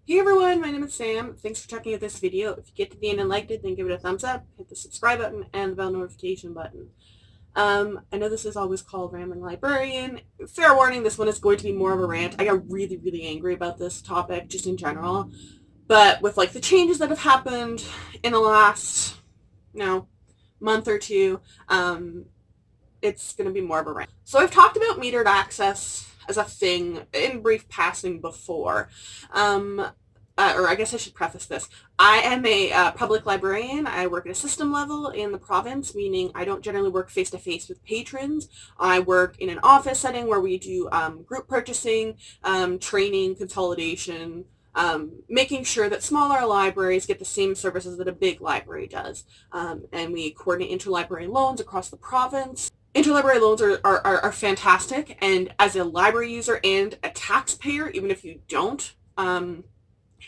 Hey everyone, my name is Sam. Thanks for checking out this video. If you get to the end and liked it, then give it a thumbs up, hit the subscribe button, and the bell notification button. I know this is always called Rambling Librarian. Fair warning, this one is going to be more of a rant. I got really angry about this topic, just in general. But with the changes that have happened in the last, month or two, it's going to be more of a rant. So I've talked about metered access as a thing in brief passing before. Or I guess I should preface this. I am a public librarian. I work at a system level in the province, meaning I don't generally work face-to-face with patrons. I work in an office setting where we do group purchasing, training, consolidation, making sure that smaller libraries get the same services that a big library does. And we coordinate interlibrary loans across the province. Interlibrary loans are fantastic, and as a library user and a taxpayer, even if you don't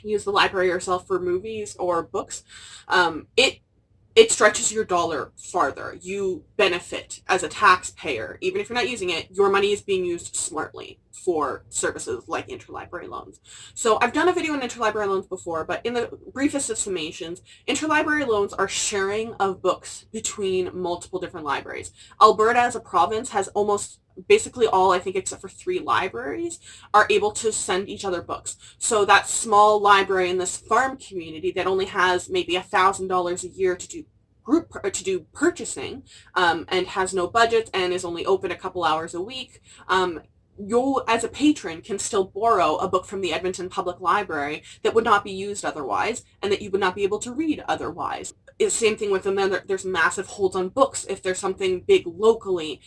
use the library yourself for movies or books, it stretches your dollar farther. You benefit as a taxpayer. Even if you're not using it, your money is being used smartly for services like interlibrary loans. So I've done a video on interlibrary loans before, but in the briefest of summations, interlibrary loans are sharing of books between multiple different libraries. Alberta as a province has almost basically all, I think except for 3 libraries, are able to send each other books. So that small library in this farm community that only has maybe $1,000 a year to do purchasing, and has no budget and is only open a couple hours a week, you as a patron can still borrow a book from the Edmonton Public Library that would not be used otherwise and that you would not be able to read otherwise. It's the same thing with them. There's massive holds on books. If there's something big locally,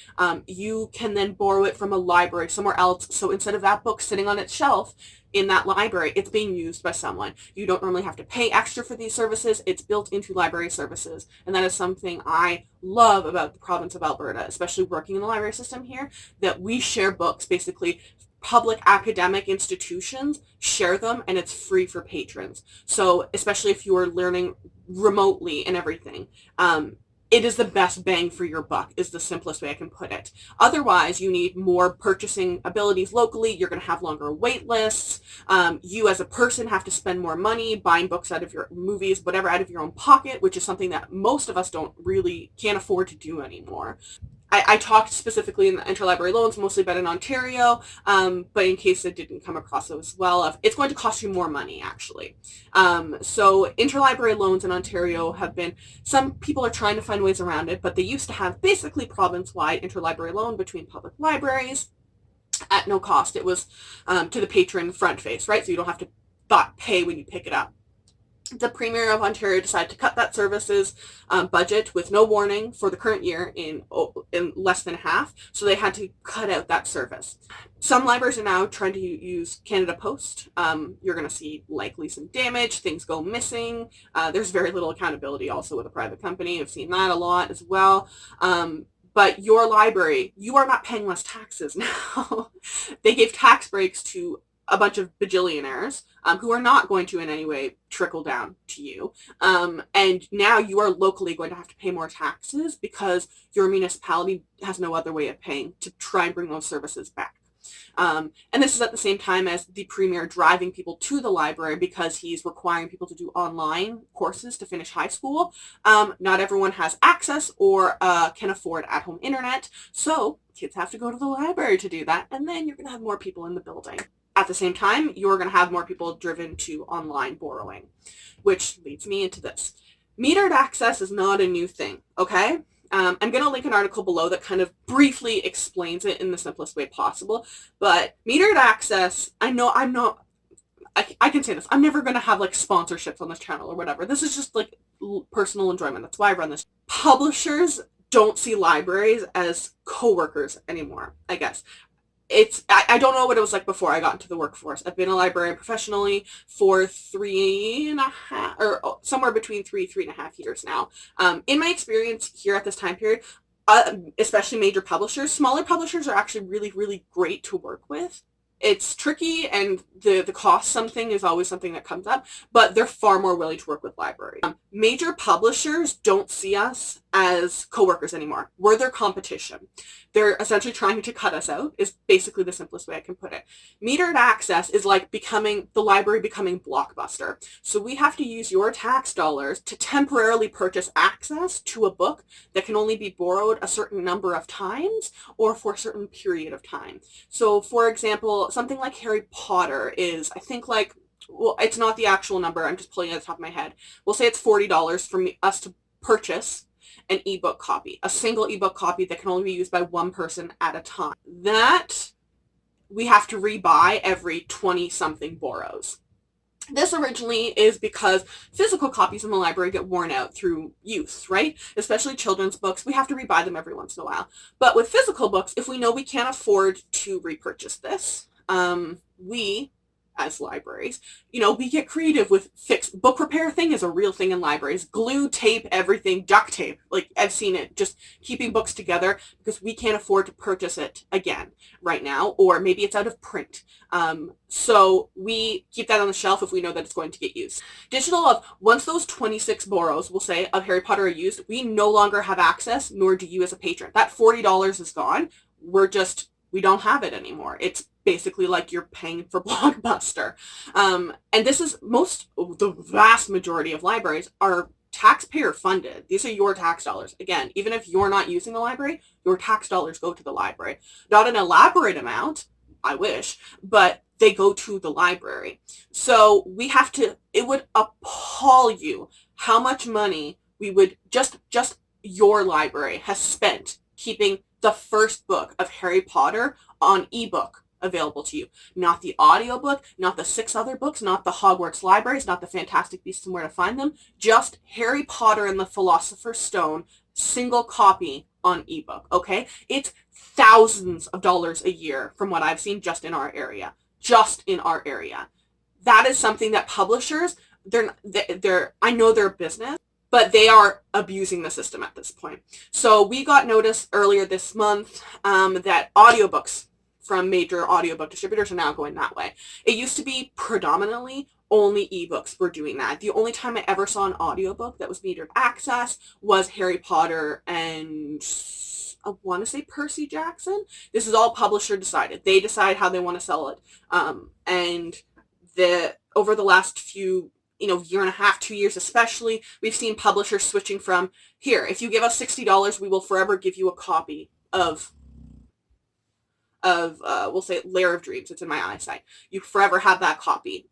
you can then borrow it from a library somewhere else. So instead of that book sitting on its shelf in that library, it's being used by someone. You don't normally have to pay extra for these services. It's built into library services. And that is something I love about the province of Alberta, especially working in the library system here, that we share books. Basically, public academic institutions share them, and it's free for patrons. So especially if you are learning remotely and everything, it is the best bang for your buck, is the simplest way I can put it. Otherwise, you need more purchasing abilities locally. You're going to have longer wait lists. You as a person have to spend more money buying books out of your movies, whatever, out of your own pocket, which is something that most of us can't afford to do anymore. I talked specifically in the interlibrary loans mostly about in Ontario, but in case it didn't come across as well, it's going to cost you more money, actually. So interlibrary loans in Ontario some people are trying to find ways around it, but they used to have basically province-wide interlibrary loan between public libraries at no cost. It was to the patron front face, right? So you don't have to pay when you pick it up. The Premier of Ontario decided to cut that services budget with no warning for the current year in less than half, so they had to cut out that service. Some libraries are now trying to use Canada Post. You're going to see likely some damage, things go missing. There's very little accountability also with a private company. I've seen that a lot as well. But your library, you are not paying less taxes now. They gave tax breaks to a bunch of bajillionaires who are not going to in any way trickle down to you. And now you are locally going to have to pay more taxes because your municipality has no other way of paying to try and bring those services back. And this is at the same time as the Premier driving people to the library because he's requiring people to do online courses to finish high school. Not everyone has access or can afford at-home internet, so kids have to go to the library to do that, and then you're going to have more people in the building. At the same time, you're going to have more people driven to online borrowing, which leads me into this. Metered access is not a new thing, okay? I'm going to link an article below that kind of briefly explains it in the simplest way possible, but metered access, I can say this, I'm never going to have sponsorships on this channel or whatever. This is just personal enjoyment. That's why I run this. Publishers don't see libraries as co-workers anymore, I guess. I don't know what it was like before I got into the workforce. I've been a librarian professionally for 3.5, or somewhere between 3.5 years now. In my experience here at this time period, especially major publishers, smaller publishers are actually really great to work with. It's tricky, and the cost something is always something that comes up, but they're far more willing to work with libraries. Major publishers don't see us as coworkers anymore. We're their competition. They're essentially trying to cut us out, is basically the simplest way I can put it. Metered access is like the library becoming Blockbuster. So we have to use your tax dollars to temporarily purchase access to a book that can only be borrowed a certain number of times or for a certain period of time. So for example, something like Harry Potter is, I think, like, well, it's not the actual number, I'm just pulling it at the top of my head. We'll say it's $40 for us to purchase an ebook copy, a single ebook copy that can only be used by one person at a time. That we have to rebuy every 20-something borrows. This originally is because physical copies in the library get worn out through use, right? Especially children's books. We have to rebuy them every once in a while. But with physical books, if we know we can't afford to repurchase this, we, as libraries, we get creative with book repair thing is a real thing in libraries. Glue, tape, everything, duct tape. Like, I've seen it, just keeping books together because we can't afford to purchase it again right now, or maybe it's out of print. So we keep that on the shelf if we know that it's going to get used. Once those 26 borrows, we'll say, of Harry Potter are used, we no longer have access, nor do you as a patron. That $40 is gone. We don't have it anymore. It's basically like you're paying for Blockbuster. And this is the vast majority of libraries are taxpayer funded. These are your tax dollars. Again, even if you're not using the library, your tax dollars go to the library. Not an elaborate amount, I wish, but they go to the library. So it would appall you how much money we would just your library has spent keeping the first book of Harry Potter on ebook available to you. Not the audiobook, not the 6 other books, not the Hogwarts libraries, not the Fantastic Beasts and Where to Find Them, just Harry Potter and the Philosopher's Stone, single copy on ebook, okay? It's thousands of dollars a year from what I've seen just in our area. Just in our area. That is something that publishers, I know they're a business, but they are abusing the system at this point. So we got notice earlier this month that audiobooks from major audiobook distributors are now going that way. It used to be predominantly only ebooks were doing that. The only time I ever saw an audiobook that was metered access was Harry Potter and I want to say Percy Jackson. This is all publisher decided. They decide how they want to sell it. And over the last few year and a half, 2 years especially, we've seen publishers switching from, here, if you give us $60, we will forever give you a copy of we'll say Lair of Dreams. It's in my eyesight. You forever have that copy.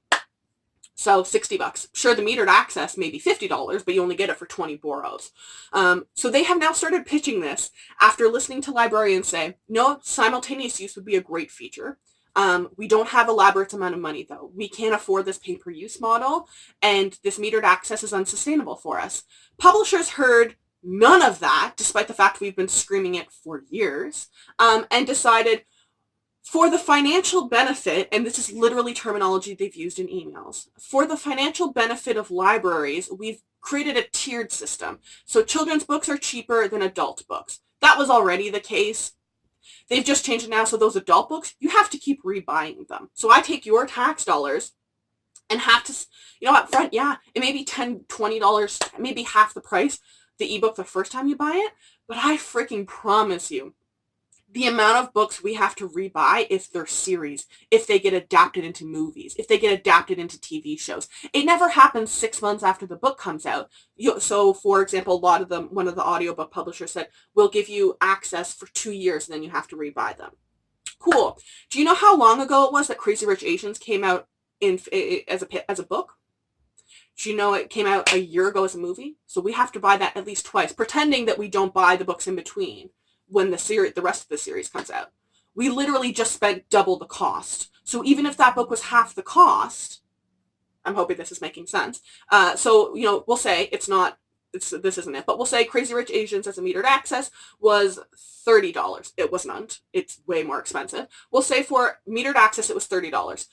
So $60. Sure, the metered access may be $50, but you only get it for 20 borrows. So they have now started pitching this after listening to librarians say, no, simultaneous use would be a great feature. We don't have elaborate amount of money, though. We can't afford this pay-per-use model, and this metered access is unsustainable for us. Publishers heard none of that, despite the fact we've been screaming it for years, and decided, for the financial benefit, and this is literally terminology they've used in emails, for the financial benefit of libraries, we've created a tiered system. So children's books are cheaper than adult books. That was already the case. They've just changed it now, so those adult books, you have to keep rebuying them. So I take your tax dollars and have to, up front, yeah, it may be $10, $20, maybe half the price, the ebook the first time you buy it, but I freaking promise you, the amount of books we have to rebuy if they're series, if they get adapted into movies, if they get adapted into TV shows. It never happens 6 months after the book comes out. So, for example, one of the audiobook publishers said, we'll give you access for 2 years and then you have to rebuy them. Cool. Do you know how long ago it was that Crazy Rich Asians came out as a book? Do you know it came out a year ago as a movie? So we have to buy that at least twice, pretending that we don't buy the books in between when the rest of the series comes out. We literally just spent double the cost. So even if that book was half the cost, I'm hoping this is making sense. So, we'll say this isn't it, but we'll say Crazy Rich Asians as a metered access was $30. It was not. It's way more expensive. We'll say for metered access, it was $30.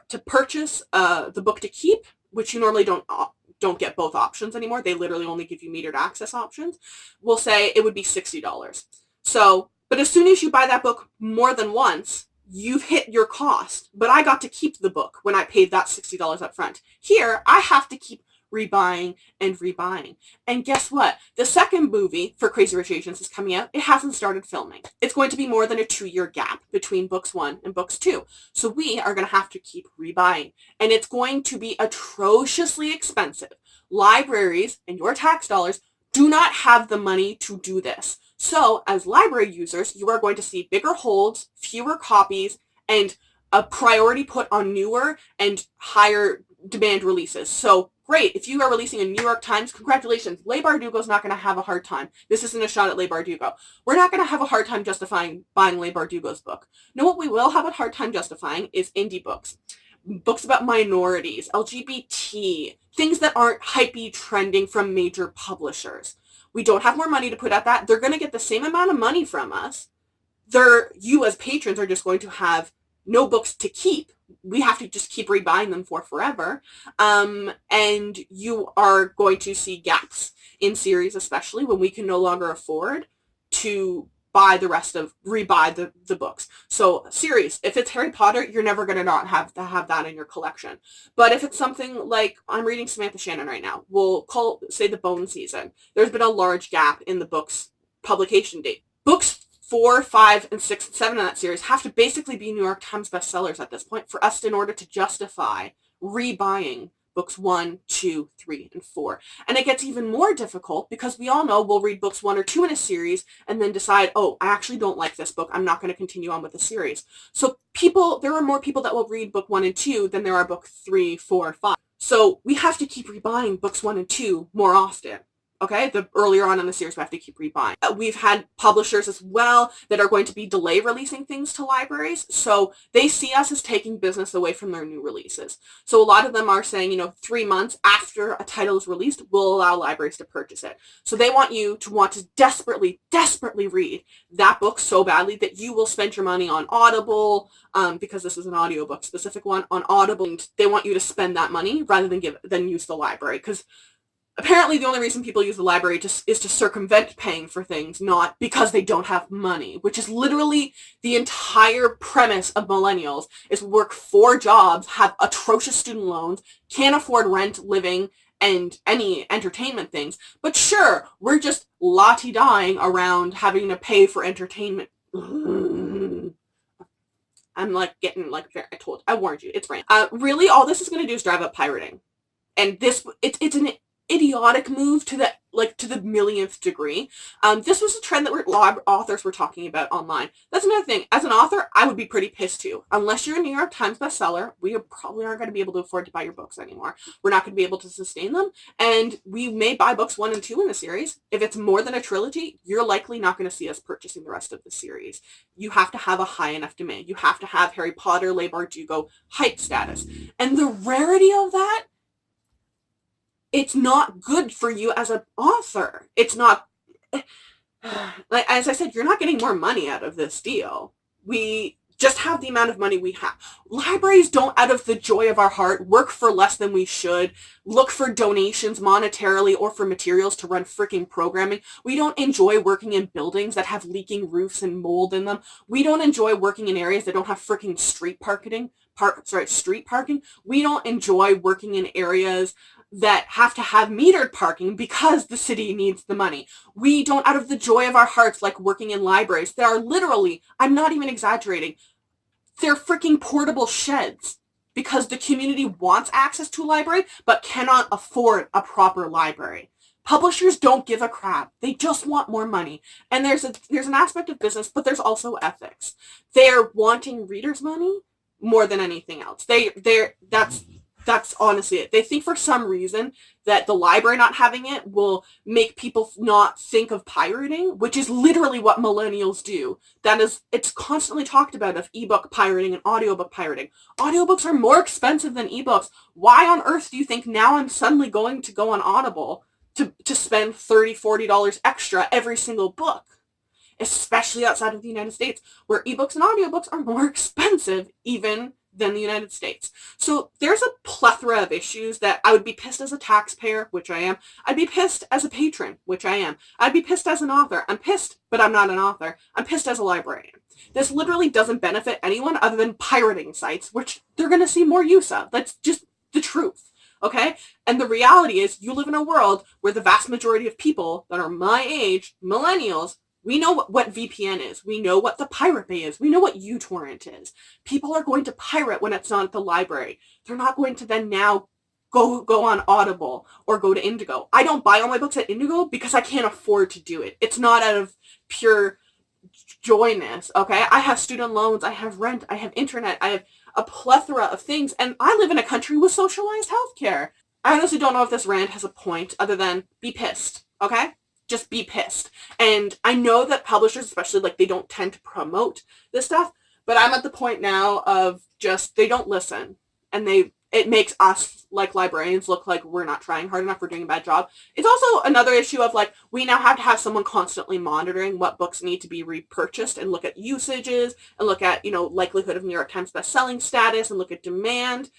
To purchase the book to keep, which you normally don't get both options anymore. They literally only give you metered access options. We'll say it would be $60. So, but as soon as you buy that book more than once, you've hit your cost. But I got to keep the book when I paid that $60 up front. Here, I have to keep rebuying, and rebuying. And guess what? The second movie for Crazy Rich Asians is coming out. It hasn't started filming. It's going to be more than a 2-year gap between books 1 and books 2. So we are going to have to keep rebuying. And it's going to be atrociously expensive. Libraries and your tax dollars do not have the money to do this. So as library users, you are going to see bigger holds, fewer copies, and a priority put on newer and higher demand releases. So great, if you are releasing a New York Times, congratulations. Leigh Bardugo's not going to have a hard time. This isn't a shot at Leigh Bardugo. We're not going to have a hard time justifying buying Leigh Bardugo's book. No, what we will have a hard time justifying is indie books. Books about minorities, LGBT, things that aren't hypey trending from major publishers. We don't have more money to put at that. They're going to get the same amount of money from us. You as patrons are just going to have no books to keep. We have to just keep rebuying them for forever. And you are going to see gaps in series, especially when we can no longer afford to rebuy the books. So series, if it's Harry Potter, you're never going to not have that in your collection. But if it's something like, I'm reading Samantha Shannon right now, we'll say the Bone season. There's been a large gap in the book's publication date. Books 4, 5, and 6, and 7 in that series have to basically be New York Times bestsellers at this point for us in order to justify rebuying books 1, 2, 3, and 4. And it gets even more difficult because we all know we'll read books 1 or 2 in a series and then decide, oh, I actually don't like this book. I'm not going to continue on with the series. So there are more people that will read book 1 and 2 than there are book 3, 4, 5. So we have to keep rebuying books 1 and 2 more often. Okay, the earlier on in the series, we have to keep rebuying. We've had publishers as well that are going to be delay releasing things to libraries. So they see us as taking business away from their new releases. So a lot of them are saying, 3 months after a title is released, we'll allow libraries to purchase it. So they want you to want to desperately, desperately read that book so badly that you will spend your money on Audible, because this is an audiobook specific one, on Audible. And they want you to spend that money rather than use the library, because apparently the only reason people use the library is to circumvent paying for things, not because they don't have money, which is literally the entire premise of millennials, is work 4 jobs, have atrocious student loans, can't afford rent, living, and any entertainment things. But sure, we're just la-ti-daing around having to pay for entertainment. I'm I warned you, it's rain. Really, all this is going to do is drive up pirating. And it's an idiotic move to the millionth degree. This was a trend that authors were talking about online. That's another thing. As an author, I would be pretty pissed too. Unless you're a New York Times bestseller, we probably aren't going to be able to afford to buy your books anymore. We're not going to be able to sustain them, and we may buy books 1 and 2 in a series. If it's more than a trilogy, you're likely not going to see us purchasing the rest of the series. You have to have a high enough demand. You have to have Harry Potter, Leigh Bardugo hype status. And the rarity of that, it's not good for you as an author. It's not, like, as I said, you're not getting more money out of this deal. We just have the amount of money we have. Libraries don't, out of the joy of our heart, work for less than we should, look for donations monetarily or for materials to run freaking programming. We don't enjoy working in buildings that have leaking roofs and mold in them. We don't enjoy working in areas that don't have freaking street parking. We don't enjoy working in areas that have to have metered parking because the city needs the money. We don't, out of the joy of our hearts, like working in libraries. There are literally, I'm not even exaggerating, they're freaking portable sheds because the community wants access to a library but cannot afford a proper library. Publishers don't give a crap. They just want more money. And there's an aspect of business, but there's also ethics. They're wanting readers' money more than anything else. That's honestly it. They think for some reason that the library not having it will make people not think of pirating, which is literally what millennials do. It's constantly talked about of ebook pirating and audiobook pirating. Audiobooks are more expensive than ebooks. Why on earth do you think now I'm suddenly going to go on Audible to spend $30, $40 extra every single book? Especially outside of the United States, where ebooks and audiobooks are more expensive even than the United States. So there's a plethora of issues that I would be pissed as a taxpayer, which I am. I'd be pissed as a patron, which I am. I'd be pissed as an author. I'm pissed, but I'm not an author. I'm pissed as a librarian. This literally doesn't benefit anyone other than pirating sites, which they're going to see more use of. That's just the truth. okay? And the reality is you live in a world where the vast majority of people that are my age, millennials, we know what VPN is. We know what the Pirate Bay is. We know what uTorrent is. People are going to pirate when it's not at the library. They're not going to then now go on Audible or go to Indigo. I don't buy all my books at Indigo because I can't afford to do it. It's not out of pure joyness, okay? I have student loans, I have rent, I have internet, I have a plethora of things, and I live in a country with socialized healthcare. I honestly don't know if this rant has a point other than be pissed, okay? Just be pissed. And I know that publishers, especially, like, they don't tend to promote this stuff, but I'm at the point now of just, they don't listen. And it makes us, like librarians, look like we're not trying hard enough, we're doing a bad job. It's also another issue of, like, we now have to have someone constantly monitoring what books need to be repurchased and look at usages and look at, you know, likelihood of New York Times bestselling status and look at demand,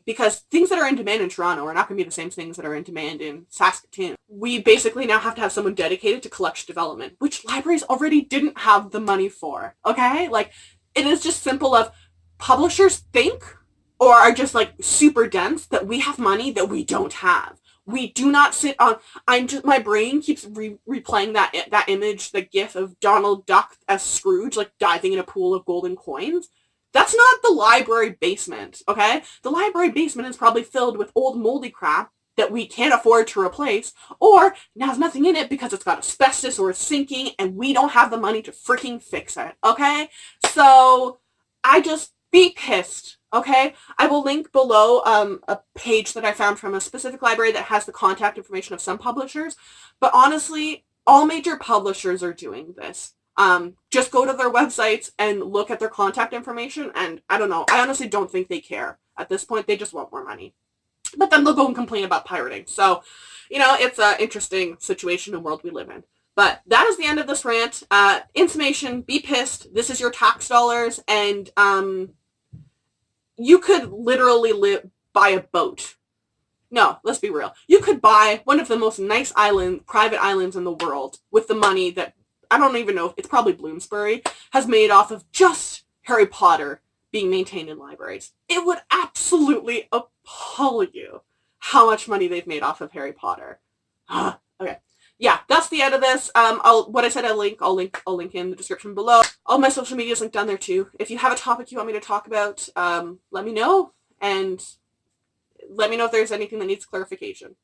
because things that are in demand in Toronto are not going to be the same things that are in demand in Saskatoon. We basically now have to have someone dedicated to collection development, which libraries already didn't have the money for, okay? Like, it is just simple of publishers think or are just like super dense that we have money that we don't have. We do not sit on, my brain keeps replaying that image, the gif of Donald Duck as Scrooge, like diving in a pool of golden coins. That's not the library basement, okay? The library basement is probably filled with old moldy crap that we can't afford to replace, or has nothing in it because it's got asbestos or it's sinking and we don't have the money to freaking fix it, okay? So I just be pissed. Okay, I will link below a page that I found from a specific library that has the contact information of some publishers. But honestly, all major publishers are doing this. Just go to their websites and look at their contact information. And I don't know, I honestly don't think they care. At this point, they just want more money. But then they'll go and complain about pirating. So, you know, it's an interesting situation and world we live in. But that is the end of this rant. In summation, be pissed. This is your tax dollars. And you could literally buy a boat. No, let's be real. You could buy one of the most nice private islands in the world with the money that, I don't even know, it's probably Bloomsbury, has made off of just Harry Potter being maintained in libraries. It would absolutely appall you how much money they've made off of Harry Potter. Okay. Yeah, that's the end of this. What I said, I'll link in the description below. All my social media is linked down there too. If you have a topic you want me to talk about, let me know, and let me know if there's anything that needs clarification.